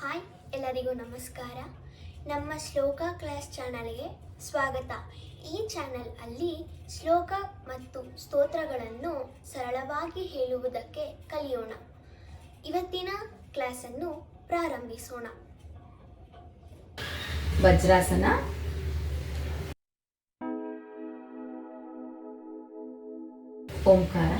Hi, ಎಲ್ಲರಿಗೂ ನಮಸ್ಕಾರ. ನಮ್ಮ ಶ್ಲೋಕ ಕ್ಲಾಸ್ ಚಾನಲ್ಗೆ ಸ್ವಾಗತ. ಈ ಚಾನಲ್ ಅಲ್ಲಿ ಶ್ಲೋಕ ಮತ್ತು ಸ್ತೋತ್ರಗಳನ್ನು ಸರಳವಾಗಿ ಹೇಳುವುದಕ್ಕೆ ಕಲಿಯೋಣ. ಇವತ್ತಿನ ಕ್ಲಾಸನ್ನು ಪ್ರಾರಂಭಿಸೋಣ. ವಜ್ರಾಸನ. ಓಂಕಾರ.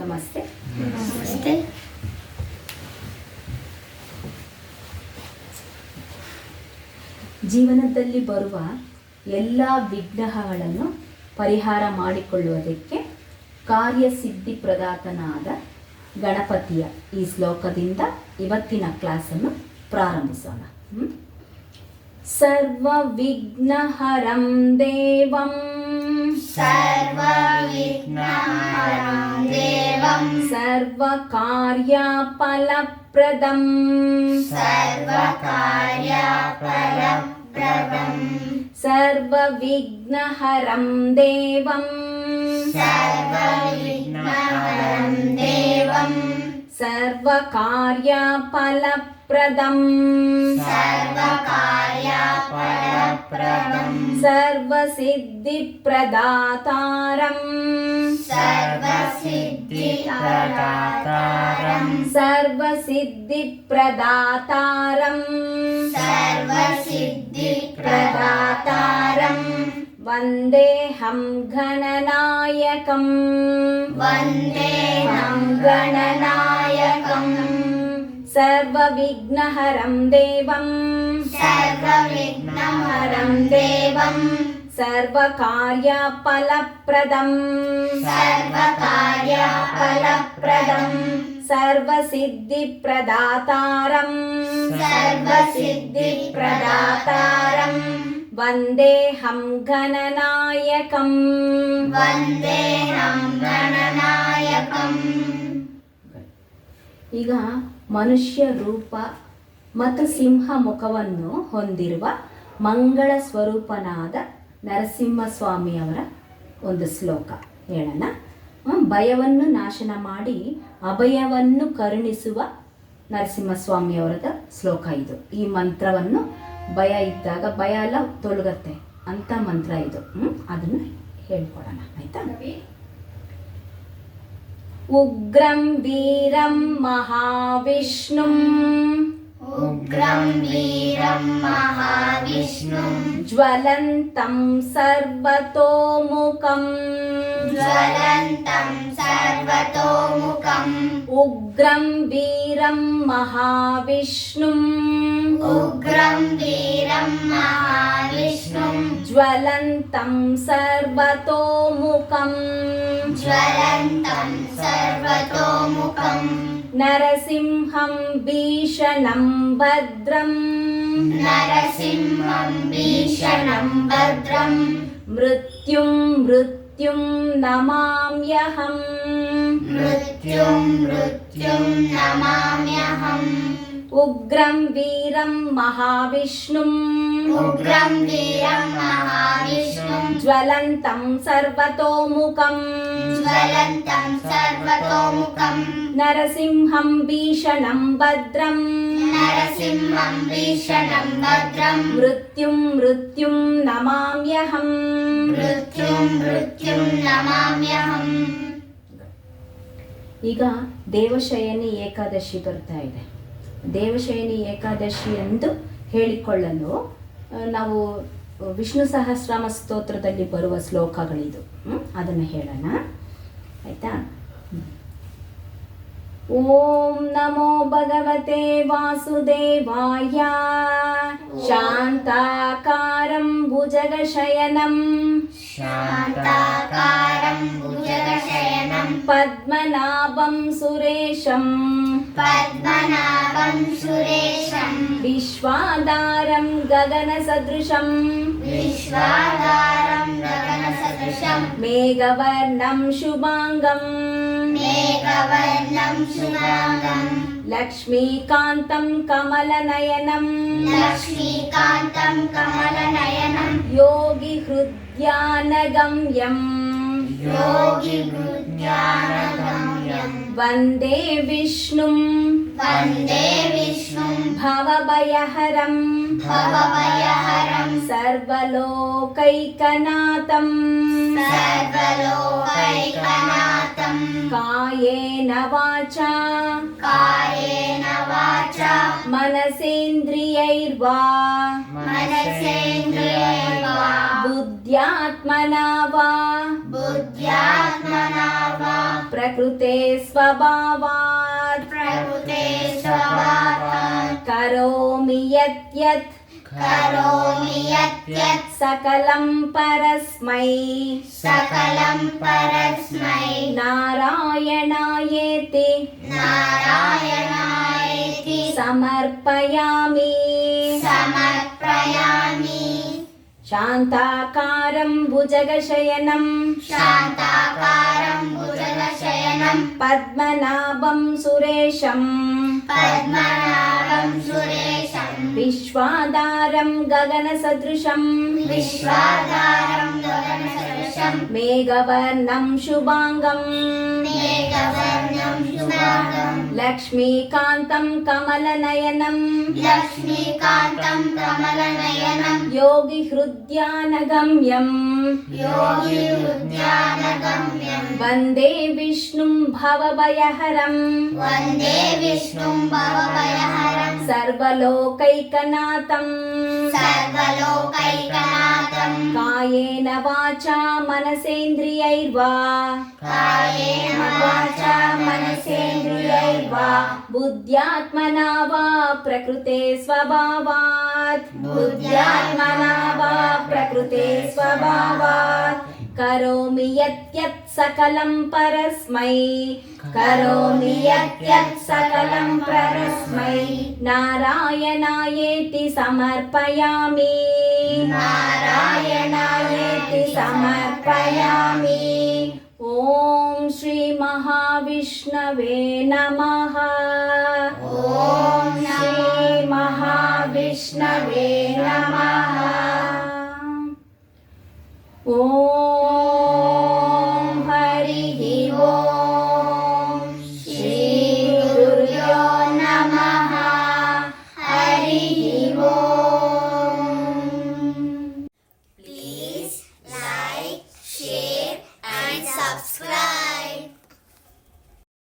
ನಮಸ್ತೆ. ಜೀವನದಲ್ಲಿ ಬರುವ ಎಲ್ಲ ವಿಘ್ನಗಳನ್ನು ಪರಿಹಾರ ಮಾಡಿಕೊಳ್ಳುವುದಕ್ಕೆ ಕಾರ್ಯಸಿದ್ಧಿ ಪ್ರದಾತನಾದ ಗಣಪತಿಯ ಈ ಶ್ಲೋಕದಿಂದ ಇವತ್ತಿನ ಕ್ಲಾಸನ್ನು ಪ್ರಾರಂಭಿಸೋಣ. ಸರ್ವ ವಿಘ್ನಹರಂ ದೇವಂ ಸರ್ವ ಕಾರ್ಯ ಫಲಪ್ರದಂ ಸರ್ವ ವಿಘ್ನಹರಂ ದೇವಂ ಸರ್ವ ಕಾರ್ಯ ಫಲಪ್ರದಂ ಸರ್ವ ಸಿದ್ಧಿ ಪ್ರದಾತಾರಂ ಸರ್ವ ಸಿದ್ಧಿ ಪ್ರದಾತಾರಂ ವಂದೇಹಂ ಗಣನಾಯಕಂ ಸರ್ವ ವಿಘ್ನಹರಂ ದೇವಂ ಸರ್ವ ಕಾರ್ಯ ಫಲಪ್ರದಂ ಸರ್ವ ಸಿದ್ಧಿ ಪ್ರದಾತಾರಂ ವಂದೇಹಂ ಗಣನಾಯಕಂ. ಈಗ ಮನುಷ್ಯ ರೂಪ ಮತ್ತು ಸಿಂಹ ಮುಖವನ್ನು ಹೊಂದಿರುವ ಮಂಗಳ ಸ್ವರೂಪನಾದ ನರಸಿಂಹಸ್ವಾಮಿಯವರ ಒಂದು ಶ್ಲೋಕ ಹೇಳೋಣ. ಭಯವನ್ನು ನಾಶನ ಮಾಡಿ ಅಭಯವನ್ನು ಕರುಣಿಸುವ ನರಸಿಂಹಸ್ವಾಮಿಯವರದ ಶ್ಲೋಕ ಇದು. ಈ ಮಂತ್ರವನ್ನು ಭಯ ಇದ್ದಾಗ ಭಯ ಎಲ್ಲ ತೊಲಗತ್ತೆ ಅಂತ ಮಂತ್ರ ಇದು. ಅದನ್ನು ಹೇಳ್ಕೊಡೋಣ, ಆಯ್ತಾ? ಉಗ್ರಂ ವೀರಂ ಮಹಾವಿಷ್ಣುಂ ಜ್ವಲಂತಂ ಸರ್ವತೋಮುಖಂ ಉಗ್ರಂ ವೀರಂ ಮಹಾವಿಷ್ಣುಂ ಜ್ವಲಂತಂ ಸರ್ವತೋಮುಖಂ ನರಸಿಂಹಂ ಭೀಷಣಂ ಭದ್ರಂ ಮೃತ್ಯುಂ ನಮಾಮ್ಯಹಂ ಉಗ್ರಂ ವೀರಂ ಮಹಾವಿಷ್ಣುಂ ಜ್ವಲಂತಂ ಸರ್ವತೋಮುಖಂ ನರಸಿಂಹಂ ಭೀಷಣಂ ಭದ್ರಂ ಮೃತ್ಯುಂ ನಮಾಮ್ಯಹಂ. ಈಗ ದೇವಶಯನಿ ಏಕಾದಶಿ ಬರ್ತಾ ಇದೆ. ದೇವಶಯನಿ ಏಕಾದಶಿ ಎಂದು ಹೇಳಿಕೊಳ್ಳಲು ನಾವು ವಿಷ್ಣು ಸಹಸ್ರನಾಮ ಸ್ತೋತ್ರದಲ್ಲಿ ಬರುವ ಶ್ಲೋಕಗಳಿದು. ಅದನ್ನು ಹೇಳೋಣ, ಆಯ್ತಾ? ಓಂ ನಮೋ ಭಗವತೆ ವಾಸುದೇವಾಯ ಶಾಂತಾಕಾರಂ ಭುಜಗಶಯನಂ ಪದ್ಮನಾಭಂ ಸುರೇಶಂ ವಿಶ್ವಾಧಾರಂ ಗಗನ ಸದೃಶಂ ಮೇಘವರ್ಣಂ ಶುಭಾಂಗಂ शुभाङ्गं शुभाङ्गं लक्ष्मीकान्तं कमलनयनं लक्ष्मीकान्तं कमलनयनं योगिहृद्यानगम्यं योगिहृद्यानगम्यं वन्दे विष्णुं वन्दे विष्णुं भवभयहरं भवभयहरं सर्वलोकैकनाथं सर्वलोकैकनाथं कायेन वाचा कायेन वाचा मनसेन्द्रियैर्वा मनसेन्द्रियैर्वा बुद्ध्यात्मना वा बुद्ध्यात्मना वा प्रकृते स्वभावात् प्रकृते स्वभावात् करोमि यत् करोमि यत् सकलं परस्मै सकलं परस्मै नारायणायेति नारायणायेति समर्पयामि समर्पयामि शान्ताकारं भुजगशयनं शान्ताकारं भुजगशयनं पद्मनाभं सुरेशं पद्मनाभं सुरेशं विश्वाधारं गगनसदृशं विश्वाधारं गगनसदृशं मेघवर्णं शुभाङ्गं मेघवर्णं शुभाङ्गं लक्ष्मीकान्तं कमलनयनं लक्ष्मीकान्तं कमलनयनं योगिहृद्यानगम्यं योगिहृद्यानगम्यं वन्दे विष्णुं भवभयहरं वन्दे विष्णुं भवभयहरं सर्वलोकैकनाथं सर्वलोकैकनाथं कायेन वाचा मनसेन्द्रियैर्वा कायेन वाचा मनसेन्द्रियैर्वा बुद्ध्यात्मना वा प्रकृते स्वभावात् बुद्ध्यात्मना वा प्रकृते स्वभावात् करोमि यत् सकलं परस्मै करोमि यत् सकलं परस्मै नारायणायेति समर्पयामि नारायणायेति समर्पयामि ॐ श्री महाविष्णवे नमः ॐ श्री महाविष्णवे नमः ॐ